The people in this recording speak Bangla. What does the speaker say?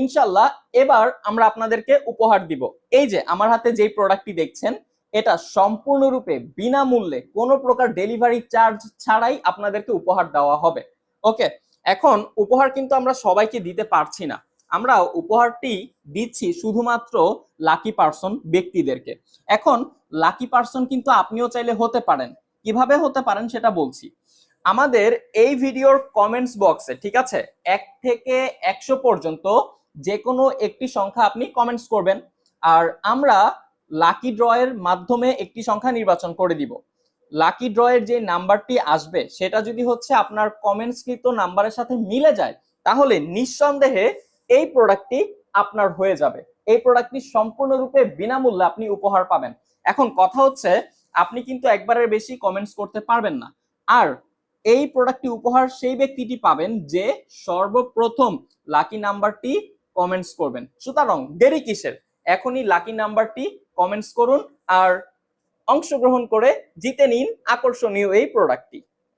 ইনশাল্লাহ এবার আমরা আপনাদেরকে উপহার দিব। এই যে আমার হাতে যেই প্রোডাক্টটি দেখছেন, এটা সম্পূর্ণরূপে বিনামূল্যে কোনো প্রকার ডেলিভারি চার্জ ছাড়াই আপনাদেরকে উপহার দেওয়া হবে। ওকে, এখন উপহার কিন্তু আমরা সবাইকে দিতে পারছি না, আমরা উপহারটি দিচ্ছি শুধুমাত্র লাকি পার্সন ব্যক্তিদেরকে। এখন লাকি পার্সন কিন্তু আপনিও চাইলে হতে পারেন। কিভাবে হতে পারেন সেটা বলছি। আমাদের এই ভিডিওর কমেন্টস বক্সে, ঠিক আছে, 1 থেকে 100 পর্যন্ত যে কোনো একটি সংখ্যা আপনি কমেন্টস করবেন, আর আমরা লাকি ড্রয়ের মাধ্যমে একটি সংখ্যা নির্বাচন করে দিব। লাকি ড্রয়ের যে নাম্বারটি আসবে সেটা যদি হচ্ছে আপনার কমেন্টসকৃত নাম্বারের সাথে মিলে যায়, তাহলে নিঃসন্দেহে এই প্রোডাক্টটি আপনার হয়ে যাবে। এই প্রোডাক্টটি সম্পূর্ণরূপে বিনামূল্যে আপনি উপহার পাবেন। এখন কথা হচ্ছে, আপনি কিন্তু একবারের বেশি কমেন্টস করতে পারবেন না, আর এই প্রোডাক্টটি উপহার সেই ব্যক্তিটি পাবেন যে সর্বপ্রথম লাকি নাম্বারটি কমেন্টস করবেন। সুতরাং দেরি কিসের, এখনই লাকি নাম্বারটি কমেন্টস করুন আর অংশগ্রহণ করে জিতে নিন আকর্ষণীয় এই প্রোডাক্টটি।